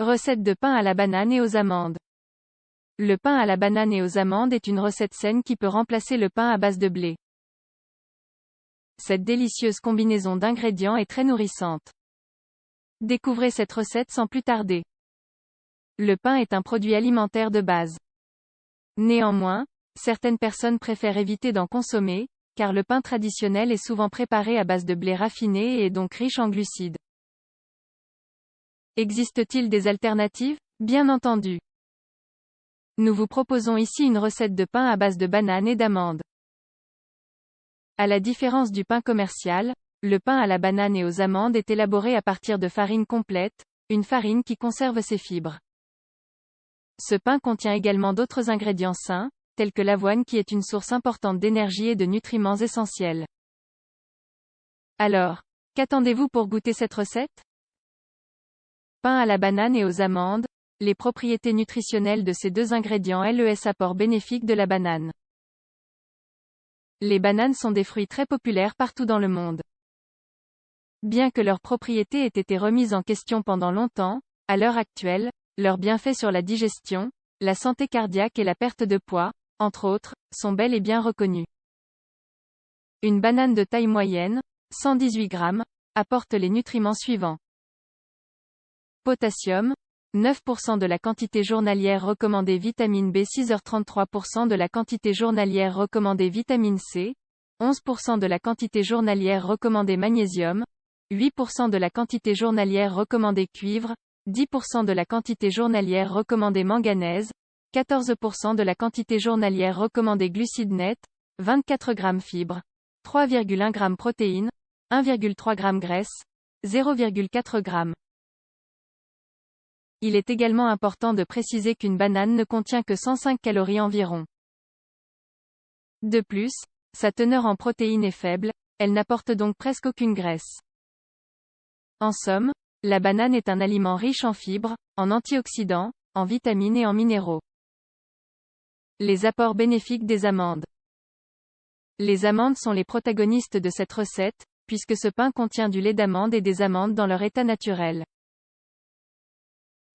Recette de pain à la banane et aux amandes. Le pain à la banane et aux amandes est une recette saine qui peut remplacer le pain à base de blé. Cette délicieuse combinaison d'ingrédients est très nourrissante. Découvrez cette recette sans plus tarder. Le pain est un produit alimentaire de base. Néanmoins, certaines personnes préfèrent éviter d'en consommer, car le pain traditionnel est souvent préparé à base de blé raffiné et est donc riche en glucides. Existe-t-il des alternatives? Bien entendu. Nous vous proposons ici une recette de pain à base de bananes et d'amandes. À la différence du pain commercial, le pain à la banane et aux amandes est élaboré à partir de farine complète, une farine qui conserve ses fibres. Ce pain contient également d'autres ingrédients sains, tels que l'avoine qui est une source importante d'énergie et de nutriments essentiels. Alors, qu'attendez-vous pour goûter cette recette? Pain à la banane et aux amandes, les propriétés nutritionnelles de ces deux ingrédients les apports bénéfiques de la banane. Les bananes sont des fruits très populaires partout dans le monde. Bien que leurs propriétés aient été remises en question pendant longtemps, à l'heure actuelle, leurs bienfaits sur la digestion, la santé cardiaque et la perte de poids, entre autres, sont bel et bien reconnus. Une banane de taille moyenne, 118 grammes, apporte les nutriments suivants. Potassium, 9% de la quantité journalière recommandée vitamine B, 6h33% de la quantité journalière recommandée vitamine C, 11% de la quantité journalière recommandée magnésium, 8% de la quantité journalière recommandée cuivre, 10% de la quantité journalière recommandée manganèse, 14% de la quantité journalière recommandée glucides nets, 24 g fibres, 3,1 g protéines, 1,3 g graisse, 0,4 g. Il est également important de préciser qu'une banane ne contient que 105 calories environ. De plus, sa teneur en protéines est faible, elle n'apporte donc presque aucune graisse. En somme, la banane est un aliment riche en fibres, en antioxydants, en vitamines et en minéraux. Les apports bénéfiques des amandes. Les amandes sont les protagonistes de cette recette, puisque ce pain contient du lait d'amande et des amandes dans leur état naturel.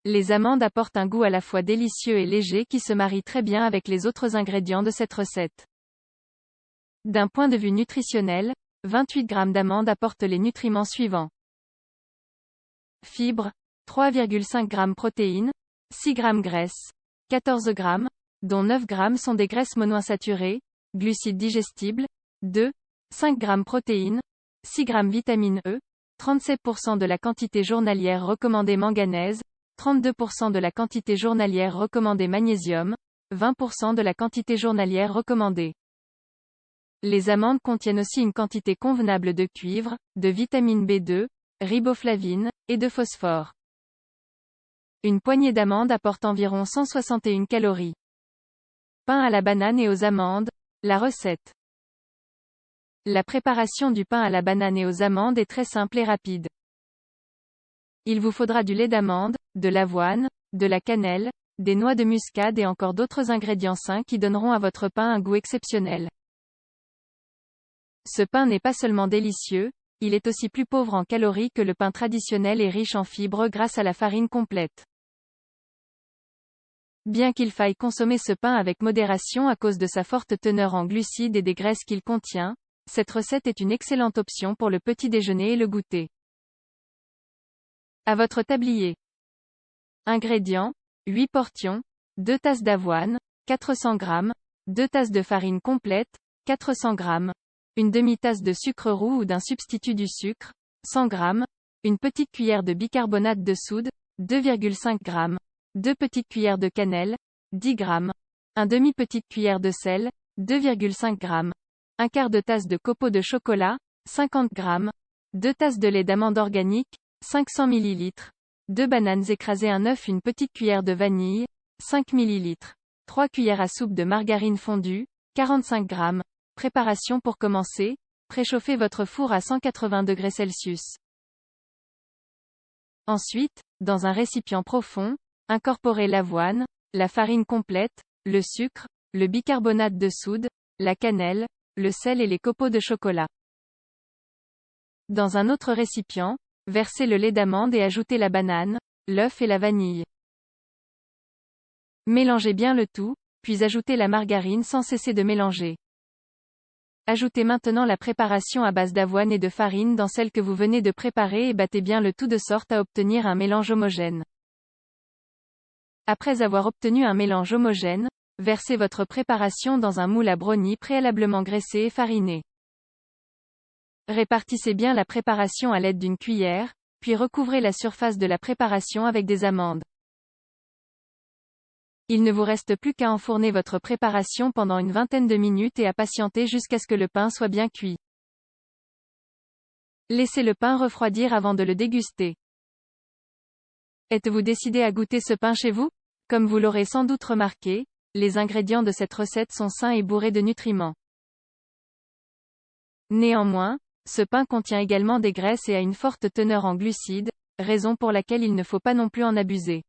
Les amandes apportent un goût à la fois délicieux et léger qui se marie très bien avec les autres ingrédients de cette recette. D'un point de vue nutritionnel, 28 g d'amandes apportent les nutriments suivants. Fibres, 3,5 g protéines, 6 g graisse, 14 g, dont 9 g sont des graisses monoinsaturées, glucides digestibles, 5 g protéines, 6 g vitamine E, 37% de la quantité journalière recommandée manganèse, 32% de la quantité journalière recommandée magnésium, 20% de la quantité journalière recommandée. Les amandes contiennent aussi une quantité convenable de cuivre, de vitamine B2, riboflavine, et de phosphore. Une poignée d'amandes apporte environ 161 calories. Pain à la banane et aux amandes, la recette. La préparation du pain à la banane et aux amandes est très simple et rapide. Il vous faudra du lait d'amande, de l'avoine, de la cannelle, des noix de muscade et encore d'autres ingrédients sains qui donneront à votre pain un goût exceptionnel. Ce pain n'est pas seulement délicieux, il est aussi plus pauvre en calories que le pain traditionnel et riche en fibres grâce à la farine complète. Bien qu'il faille consommer ce pain avec modération à cause de sa forte teneur en glucides et des graisses qu'il contient, cette recette est une excellente option pour le petit déjeuner et le goûter. À votre tablier. Ingrédients, 8 portions, 2 tasses d'avoine, 400 g, 2 tasses de farine complète, 400 g, une demi-tasse de sucre roux ou d'un substitut du sucre, 100 g, une petite cuillère de bicarbonate de soude, 2,5 g, 2 petites cuillères de cannelle, 10 g, un demi-petite cuillère de sel, 2,5 g, un quart de tasse de copeaux de chocolat, 50 g, 2 tasses de lait d'amande organique, 500 ml, 2 bananes écrasées, un œuf, une petite cuillère de vanille, 5 ml, 3 cuillères à soupe de margarine fondue, 45 g. Préparation pour commencer, préchauffez votre four à 180 degrés Celsius. Ensuite, dans un récipient profond, incorporez l'avoine, la farine complète, le sucre, le bicarbonate de soude, la cannelle, le sel et les copeaux de chocolat. Dans un autre récipient, versez le lait d'amande et ajoutez la banane, l'œuf et la vanille. Mélangez bien le tout, puis ajoutez la margarine sans cesser de mélanger. Ajoutez maintenant la préparation à base d'avoine et de farine dans celle que vous venez de préparer et battez bien le tout de sorte à obtenir un mélange homogène. Après avoir obtenu un mélange homogène, versez votre préparation dans un moule à brownie préalablement graissé et fariné. Répartissez bien la préparation à l'aide d'une cuillère, puis recouvrez la surface de la préparation avec des amandes. Il ne vous reste plus qu'à enfourner votre préparation pendant une vingtaine de minutes et à patienter jusqu'à ce que le pain soit bien cuit. Laissez le pain refroidir avant de le déguster. Êtes-vous décidé à goûter ce pain chez vous? Comme vous l'aurez sans doute remarqué, les ingrédients de cette recette sont sains et bourrés de nutriments. Néanmoins, ce pain contient également des graisses et a une forte teneur en glucides, raison pour laquelle il ne faut pas non plus en abuser.